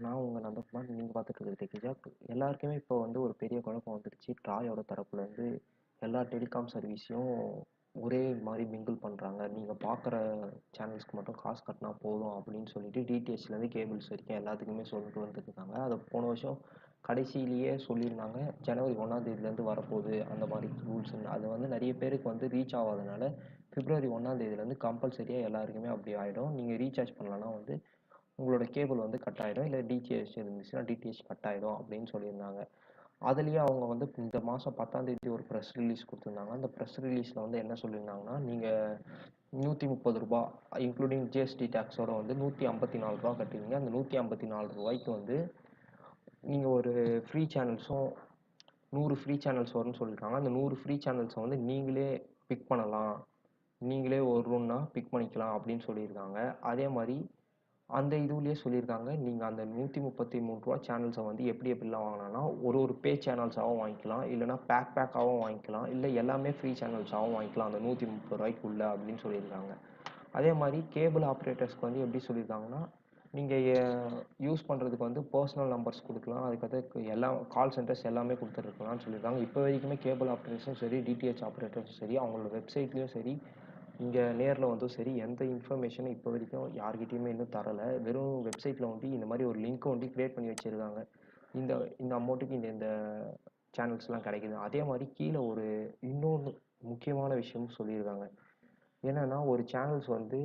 நான் உங்க நந்தகுமார். நீங்க பார்த்துட்டு இருக்கிறது டெக்கி ஜாக். எல்லாருக்குமே இப்போ வந்து ஒரு பெரிய குழப்பம் வந்துடுச்சு. ட்ராயோட தரப்புலேருந்து எல்லா டெலிகாம் சர்வீஸையும் ஒரே மாதிரி மிங்கிள் பண்ணுறாங்க. நீங்கள் பார்க்குற சேனல்ஸ்க்கு மட்டும் காசு கட்டினா போதும் அப்படின்னு சொல்லிட்டு டிடிஹெச்லேருந்து கேபிள்ஸ் வரைக்கும் எல்லாத்துக்குமே சொல்லிட்டு வந்துட்டுருக்காங்க. அதை போன வருஷம் கடைசியிலேயே சொல்லியிருந்தாங்க, ஜனவரி 1ஆம் தேதியிலேருந்து வரப்போகுது அந்த மாதிரி ரூல்ஸுன்னு. அது வந்து நிறைய பேருக்கு வந்து ரீச் ஆகாதனால பிப்ரவரி 1ஆம் தேதியிலேருந்து கம்பல்சரியாக எல்லாருக்குமே அப்படி ஆகிடும். நீங்கள் ரீசார்ஜ் பண்ணலன்னா வந்து உங்களோட கேபிள் வந்து கட் ஆகிடும், இல்லை டிடிஹெச் இருந்துச்சுன்னா டிடிஹெச் கட் ஆகிடும் அப்படின்னு சொல்லியிருந்தாங்க. அதுலேயே அவங்க வந்து இந்த மாதம் 10ஆம் தேதி ஒரு ப்ரெஸ் ரிலீஸ் கொடுத்துருந்தாங்க. அந்த ப்ரெஸ் ரிலீஸில் வந்து என்ன சொல்லியிருந்தாங்கன்னா, நீங்கள் ரூ. 130 இன்க்ளூடிங் ஜிஎஸ்டி டேக்ஸோட வந்து ரூ. 154 கட்டுவீங்க. அந்த ரூ. 154 வந்து நீங்கள் ஒரு ஃப்ரீ சேனல்ஸும் 100 ஃப்ரீ சேனல்ஸ் வரும்னு சொல்லியிருக்காங்க. அந்த 100 ஃப்ரீ சேனல்ஸை வந்து நீங்களே பிக் பண்ணலாம், நீங்களே ஒரு ரூம்னா பிக் பண்ணிக்கலாம் அப்படின்னு சொல்லியிருக்காங்க. அதே மாதிரி அந்த இதுலேயே சொல்லியிருக்காங்க, நீங்கள் அந்த ரூ. 133 சேனல்ஸை வந்து எப்படிலாம் வாங்கினான்னா, ஒரு பே சேனல்ஸாகவும் வாங்கிக்கலாம், இல்லைனா பேக்காகவும் வாங்கிக்கலாம், இல்லை எல்லாமே ஃப்ரீ சேனல்ஸாகவும் வாங்கிக்கலாம் அந்த ரூ. 130 அப்படின்னு சொல்லியிருக்காங்க. அதே மாதிரி கேபிள் ஆப்ரேட்டர்ஸ்க்கு வந்து எப்படி சொல்லியிருக்காங்கன்னா, நீங்கள் யூஸ் பண்ணுறதுக்கு வந்து பர்சனல் நம்பர்ஸ் கொடுக்கலாம், அதுக்கடுத்து எல்லா கால் சென்டர்ஸ் எல்லாமே கொடுத்துருக்கலாம்னு சொல்லியிருக்காங்க. இப்போ வரைக்குமே கேபிள் ஆப்ரேட்டர்ஸும் சரி, டிடிஹெச் ஆப்ரேட்டர்ஸும் சரி, அவங்களோட வெப்சைட்லேயும் சரி, இங்கே நேரில் வந்தும் சரி, எந்த இன்ஃபர்மேஷனும் இப்போ வரைக்கும் யார்கிட்டையுமே இன்னும் தரலை. வெறும் வெப்சைட்டில் வந்து இந்த மாதிரி ஒரு லிங்க்கை வந்து க்ரியேட் பண்ணி வச்சுருக்காங்க. இந்த இந்த அமௌண்ட்டுக்கு இந்த சேனல்ஸ்லாம் கிடைக்குது. அதே மாதிரி கீழே ஒரு இன்னொன்று முக்கியமான விஷயமும் சொல்லியிருக்காங்க. என்னென்னா, ஒரு சேனல்ஸ் வந்து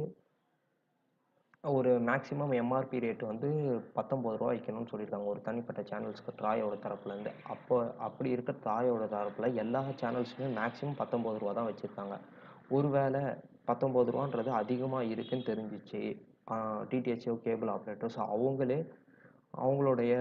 ஒரு மேக்ஸிமம் எம்ஆர்பி ரேட் வந்து ரூ. 19 வைக்கணும்னு சொல்லியிருக்காங்க ஒரு தனிப்பட்ட சேனல்ஸ்க்கு ட்ராயோட தரப்புலேருந்து. அப்படி இருக்க ட்ராயோட தரப்பில் எல்லா சேனல்ஸுமே மேக்ஸிமம் ரூ. 19 தான் வச்சுருக்காங்க. ஒருவேளை ரூ. 19 அதிகமாக இருக்குன்னு தெரிஞ்சிச்சு, டிடிஹெச்ஓ கேபிள் ஆப்ரேட்டர்ஸ் அவங்களே அவங்களுடைய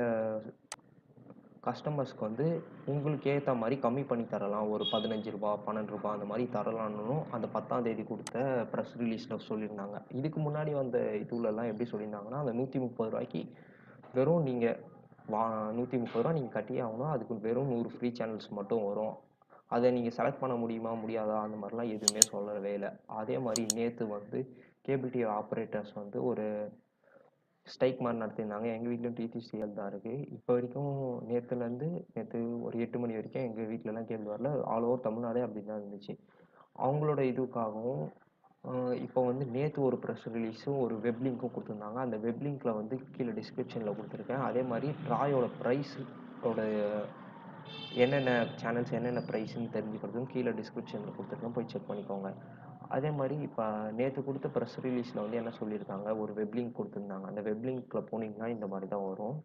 கஸ்டமர்ஸ்க்கு வந்து உங்களுக்கு ஏற்ற மாதிரி கம்மி பண்ணி தரலாம், ஒரு ரூ. 15 ரூ. 12 அந்த மாதிரி தரலான்னு அந்த 10ஆம் தேதி கொடுத்த ப்ரெஸ் ரிலீஸில் சொல்லியிருந்தாங்க. இதுக்கு முன்னாடி வந்த இதுலலாம் எப்படி சொல்லியிருந்தாங்கன்னா, அந்த ரூ. 130 வெறும் நீங்கள் ரூ. 130 நீங்கள் கட்டியே ஆகணும், அதுக்கு வெறும் 100 ஃப்ரீ சேனல்ஸ் மட்டும் வரும், அதை நீங்கள் செலக்ட் பண்ண முடியுமா முடியாதா அந்த மாதிரிலாம் எதுவுமே சொல்லவே இல்லை. அதே மாதிரி நேற்று வந்து கேபிள் டிவி ஆப்ரேட்டர்ஸ் வந்து ஒரு ஸ்ட்ரைக் மாதிரி நடத்தியிருந்தாங்க. எங்கள் வீட்லையும் டிடிசிஎல் தான் இருக்குது. இப்போ வரைக்கும் நேற்று ஒரு 8 மணி வரைக்கும் எங்கள் வீட்டிலலாம் கேபிள் வரல. ஆல் ஓவர் தமிழ்நாடே அப்படி தான் இருந்துச்சு. அவங்களோட இதுக்காகவும் இப்போ வந்து நேற்று ஒரு ப்ரெஸ் ரிலீஸும் ஒரு வெப் லிங்க்கும் கொடுத்துருந்தாங்க. அந்த வெப் லிங்க்கில் வந்து கீழே டிஸ்கிரிப்ஷனில் கொடுத்துருக்கேன். அதே மாதிரி ட்ராயோட ப்ரைஸோட என்னென்ன சேனல்ஸ் என்னென்ன ப்ரைஸ்ன்னு தெரிஞ்சுக்கிறதுக்கும் கீழே டிஸ்கிரிப்ஷனில் கொடுத்துருக்கேன், போய் செக் பண்ணிக்கோங்க. அதே மாதிரி இப்போ நேற்று கொடுத்த ப்ரெஸ் ரிலீஸில் வந்து என்ன சொல்லியிருக்காங்க, ஒரு வெப் லிங்க் கொடுத்துருந்தாங்க. அந்த வெப் லிங்க்கில் போனீங்கன்னா இந்த மாதிரி தான் வரும்.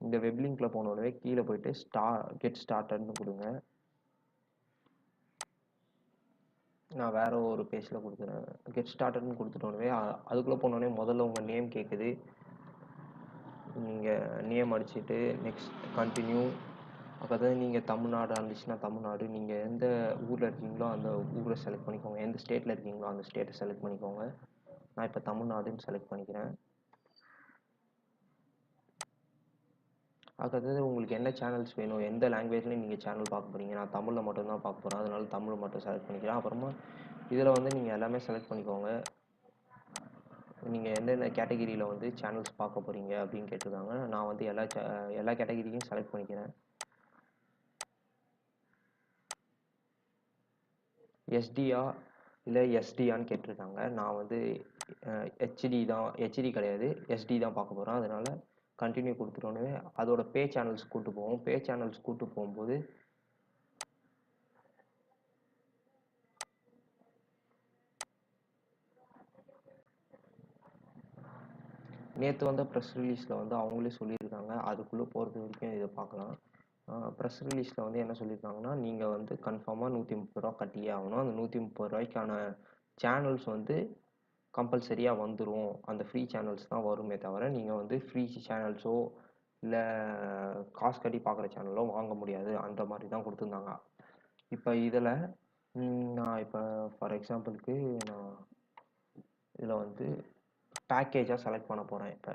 இந்த வெப் லிங்க்கில் போனோடனே கீழே போயிட்டு கெட் ஸ்டார்டட்னு கொடுங்க. நான் வேற ஒரு பேஜில் கொடுக்குறேன். கெட் ஸ்டார்டட்னு கொடுத்துட்டோடனே அதுக்குள்ளே போனோடனே முதல்ல உங்கள் நேம் கேட்குது. நீங்கள் நேம் அடிச்சுட்டு நெக்ஸ்ட் கண்டினியூ. அதாவது நீங்கள் தமிழ்நாடு இருந்துச்சுன்னா தமிழ்நாடு, நீங்கள் எந்த ஊரில் இருக்கீங்களோ அந்த ஊரை செலக்ட் பண்ணிக்கோங்க, எந்த ஸ்டேட்டில் இருக்கீங்களோ அந்த ஸ்டேட்டை செலக்ட் பண்ணிக்கோங்க. நான் இப்போ தமிழ்நாடுன்னு செலக்ட் பண்ணிக்கிறேன். அதாவது உங்களுக்கு என்ன சேனல்ஸ் வேணும், எந்த லாங்குவேஜ்லையும் நீங்கள் சேனல் பார்க்க போகிறீங்க. நான் தமிழில் மட்டும்தான் பார்க்க போகிறேன், அதனால தமிழ் மட்டும் செலக்ட் பண்ணிக்கிறேன். அப்புறமா இதில் வந்து நீங்கள் எல்லாமே செலக்ட் பண்ணிக்கோங்க. நீங்கள் எந்தெந்த கேட்டகிரியில் வந்து சேனல்ஸ் பார்க்க போகிறீங்க அப்படின்னு கேட்டிருக்காங்க. நான் வந்து எல்லா கேட்டகிரியும் செலக்ட் பண்ணிக்கிறேன். எஸ்டியா இல்லை எஸ்டியான்னு கேட்டிருக்காங்க. நான் வந்து ஹெச்டி கிடையாது, எஸ்டி தான் பார்க்க போகிறேன். அதனால் கண்டினியூ கொடுத்துட்டோன்னே அதோட பே சேனல்ஸ் கூட்டு போவோம். பே சேனல்ஸ் கூட்டு போகும்போது நேற்று வந்த ப்ரெஸ் ரிலீஸில் வந்து அவங்களே சொல்லியிருக்காங்க. அதுக்குள்ளே போகிறது வரைக்கும் இதை பார்க்கலாம். ப்ரெஸ் ரிலீஸில் வந்து என்ன சொல்லியிருக்காங்கன்னா, நீங்கள் வந்து கன்ஃபார்மாக ரூ. 130 கட்டியே ஆகணும். அந்த ரூ. 130 சேனல்ஸ் வந்து கம்பல்சரியாக வந்துடும். அந்த ஃப்ரீ சேனல்ஸ் தான் வருமே தவிர நீங்கள் வந்து ஃப்ரீ சேனல்ஸோ இல்லை காசு கட்டி பார்க்குற சேனலோ வாங்க முடியாது, அந்த மாதிரி தான் கொடுத்துருந்தாங்க. இப்போ இதில் நான் இப்போ ஃபார் எக்ஸாம்பிளுக்கு நான் இதில் வந்து பேக்கேஜாக செலக்ட் பண்ண போகிறேன். இப்போ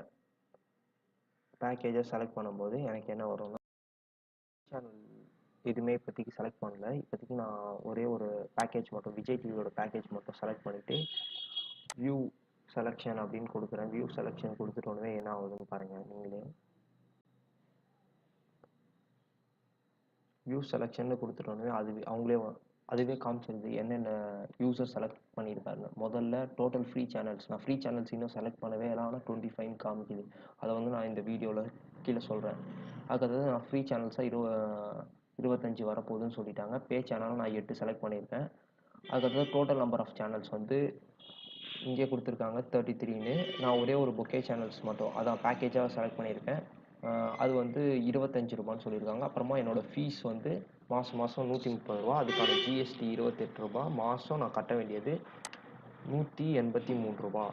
பேக்கேஜாக செலக்ட் பண்ணும்போது எனக்கு என்ன வரும்னா, சேனல் எதுவுமே இப்போதைக்கு செலக்ட் பண்ணல. இப்போதைக்கு நான் ஒரே ஒரு பேக்கேஜ் மட்டும், விஜய் டிவியோட பேக்கேஜ் மட்டும் செலக்ட் பண்ணிவிட்டு வியூ செலெக்ஷன் அப்படின்னு கொடுக்குறேன். வியூ செலெக்ஷன் கொடுத்துட்டோன்னே என்ன ஆகுதுன்னு பாருங்கள் நீங்களே. வியூ செலெக்ஷன்னு கொடுத்துட்டோன்னே அதுவே காமிச்சிருது என்னென்ன யூசர் செலக்ட் பண்ணியிருக்காருன்னு. முதல்ல டோட்டல் ஃப்ரீ சேனல்ஸ், நான் ஃப்ரீ சேனல்ஸ் இன்னும் செலக்ட் பண்ணவே இல்லை, ஆனால் 25 காமிக்குது. அதை வந்து நான் இந்த வீடியோவில் கீழே சொல்கிறேன். அதுக்கடுத்தது நான் ஃப்ரீ சேனல்ஸாக 25 வரப்போகுதுன்னு சொல்லிட்டாங்க. பே சேனலும் நான் 8 செலக்ட் பண்ணியிருக்கேன். அதுக்கடுத்தது டோட்டல் நம்பர் ஆஃப் சேனல்ஸ் வந்து இங்கே கொடுத்துருக்காங்க 33ன்னு. நான் ஒரே ஒரு பொக்கே சேனல்ஸ் மட்டும் அதான் பேக்கேஜாக செலக்ட் பண்ணியிருக்கேன். அது வந்து 25 ரூபான்னு சொல்லியிருக்காங்க. அப்புறமா என்னோடய ஃபீஸ் வந்து மாதம் 130 ரூபா. அதுக்கான ஜிஎஸ்டி 28 ரூபா. மாதம் நான் கட்ட வேண்டியது 183 ரூபா.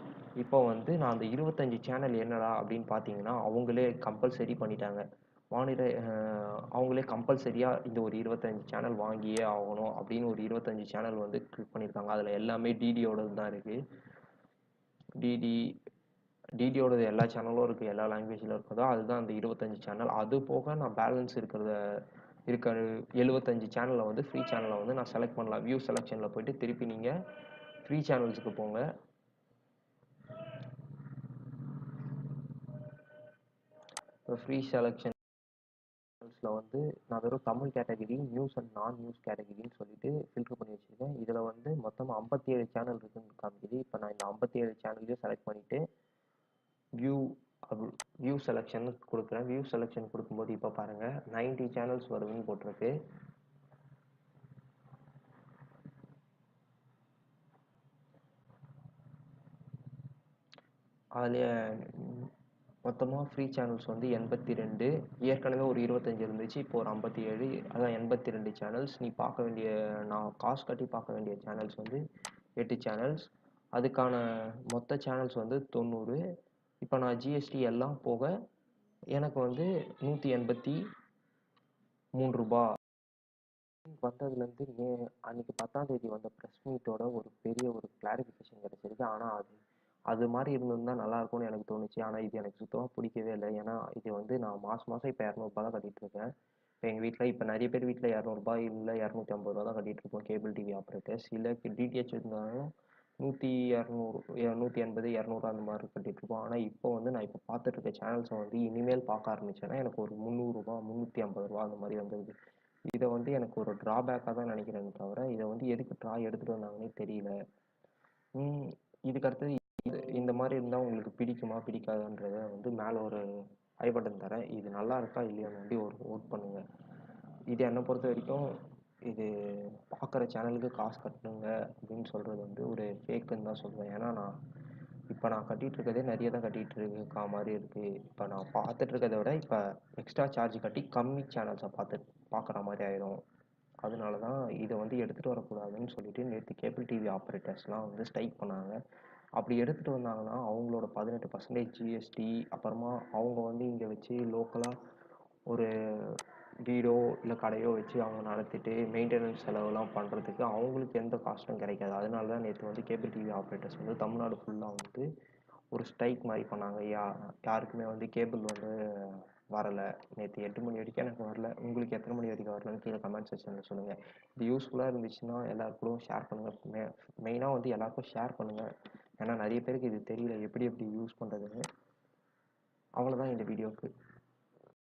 இப்போ வந்து நான் அந்த 25 சேனல் என்னடா அப்படின்னு பார்த்தீங்கன்னா, அவங்களே கம்பல்சரி பண்ணிட்டாங்க. அவங்களே கம்பல்சரியாக இந்த ஒரு 25 சேனல் வாங்கியே ஆகணும் அப்படின்னு ஒரு 25 சேனல் வந்து கிளிக் பண்ணியிருக்காங்க. அதில் எல்லாமே டிடியோடது தான் இருக்குது. டிடியோடது எல்லா சேனலும் இருக்குது, எல்லா லாங்குவேஜில் இருக்குதோ அதுதான் அந்த 25 சேனல். அது போக நான் பேலன்ஸ் இருக்கிற 75 சேனலில் வந்து ஃப்ரீ சேனலில் வந்து நான் செலக்ட் பண்ணலாம். வியூ செலெக்ஷனில் போய்ட்டு திருப்பி நீங்கள் ஃப்ரீ சேனல்ஸுக்கு போங்க. இப்போ ஃப்ரீ செலெக்ஷன்ஸில் வந்து நான் வெறும் தமிழ் கேட்டகரி, நியூஸ் அண்ட் நான் நியூஸ் கேட்டகரின்னு சொல்லிட்டு ஃபில்டர் பண்ணி வச்சுருக்கேன். இதில் வந்து மொத்தமாக 57 சேனல் இருக்குதுன்னு காமிக்குது. இப்போ நான் இந்த 57 சேனல்லையும் செலக்ட் பண்ணிவிட்டு வியூ செலெக்ஷன் கொடுக்குறேன். வியூ செலெக்ஷன் கொடுக்கும்போது இப்போ பாருங்கள் 90 சேனல்ஸ் வருதுன்னு போட்டிருக்கு. அதில் மொத்தமாக ஃப்ரீ சேனல்ஸ் வந்து 82. ஏற்கனவே ஒரு 25 இருந்துச்சு, இப்போ ஒரு 57. அதான் 82 சேனல்ஸ். நான் காசு கட்டி பார்க்க வேண்டிய சேனல்ஸ் வந்து 8 சேனல்ஸ். அதுக்கான மொத்த சேனல்ஸ் வந்து 90. இப்போ நான் ஜிஎஸ்டி எல்லாம் போக எனக்கு வந்து 183 ரூபா வந்ததுலேருந்து அன்றைக்கி 10ஆம் தேதி வந்த ப்ரெஸ் மீட்டோட ஒரு பெரிய ஒரு கிளாரிஃபிகேஷன் கிடச்சிருக்கு. ஆனால் அது மாதிரி இருந்திருந்தா நல்லாயிருக்கும்னு எனக்கு தோணுச்சு. ஆனால் இது எனக்கு சுத்தமாக பிடிக்கவே இல்லை. ஏன்னா இது வந்து நான் மாதம் இப்போ 200 தான் கட்டிகிட்ருக்கேன். இப்போ எங்கள் வீட்டில் இப்போ நிறைய பேர் வீட்டில் 200 இல்லை 250 தான் கட்டிகிட்ருக்கோம் கேபிள் டிவி ஆப்ரேட்டர்ஸ். இல்லை டிடிஹெச் இருந்தாலும் 180 200 அந்த மாதிரி கட்டிகிட்ருக்கோம். ஆனால் இப்போ வந்து நான் இப்போ பார்த்துட்ருக்க சேனல்ஸை வந்து இனிமேல் பார்க்க ஆரம்பித்தேன்னா எனக்கு ஒரு 300 350 அந்த மாதிரி வந்துடுது. இதை வந்து எனக்கு ஒரு ட்ராபேக்காக தான் நினைக்கிறேன்னு தவிர, இதை வந்து எதுக்கு ட்ராய் எடுத்துகிட்டு வந்தாங்கன்னே தெரியல. இதுக்கடுத்தது இந்த மாதிரி இருந்தால் உங்களுக்கு பிடிக்குமா பிடிக்காதுன்றத வந்து மேலே ஒரு ஐ பட்டன் தரேன். இது நல்லா இருக்கா இல்லையான்னு வந்து ஒரு ஓட் பண்ணுங்கள். இது என்னை பொறுத்த வரைக்கும் இது பார்க்குற சேனலுக்கு காசு கட்டணுங்க அப்படின்னு சொல்கிறது வந்து ஒரு ஃபேக்குன்னு தான் சொல்லுவேன். ஏன்னா நான் கட்டிகிட்ருக்கதே நிறைய தான் கட்டிகிட்ருக்கா மாதிரி இருக்குது. இப்போ நான் பார்த்துட்ருக்கதை விட இப்போ எக்ஸ்ட்ரா சார்ஜ் கட்டி கம்மி சேனல்ஸை பார்க்குற மாதிரி ஆயிடும். அதனால தான் இதை வந்து எடுத்துகிட்டு வரக்கூடாதுன்னு சொல்லிட்டு நேற்று கேபிள் டிவி ஆப்ரேட்டர்ஸ்லாம் வந்து ஸ்ட்ரைக் பண்ணாங்க. அப்படி எடுத்துகிட்டு வந்தாங்கன்னா அவங்களோட 18% ஜிஎஸ்டி, அப்புறமா அவங்க வந்து இங்கே வச்சு லோக்கலாக ஒரு வீடோ இல்லை கடையோ வச்சு அவங்க நடத்திட்டு மெயின்டெனன்ஸ் செலவுலாம் பண்ணுறதுக்கு அவங்களுக்கு எந்த காஸ்ட்டும் கிடைக்காது. அதனால தான் நேற்று வந்து கேபிள் டிவி ஆப்ரேட்டர்ஸ் வந்து தமிழ்நாடு ஃபுல்லாக வந்து ஒரு ஸ்ட்ரைக் மாதிரி பண்ணாங்க. யாருக்குமே வந்து கேபிள் வந்து வரலை. நேற்று 8 மணி வரைக்கும் எனக்கு வரல. உங்களுக்கு எத்தனை மணி வரைக்கும் வரலன்னு கீழே கமெண்ட் செக்ஷனில் சொல்லுங்கள். இது யூஸ்ஃபுல்லாக இருந்துச்சுன்னா எல்லாருக்கும் ஷேர் பண்ணுங்கள். மெயினாக வந்து எல்லாருக்கும் ஷேர் பண்ணுங்கள். ஏன்னா நிறைய பேருக்கு இது தெரியல எப்படி யூஸ் பண்ணுறதுன்னு. அவ்வளோதான் இந்த வீடியோவுக்கு.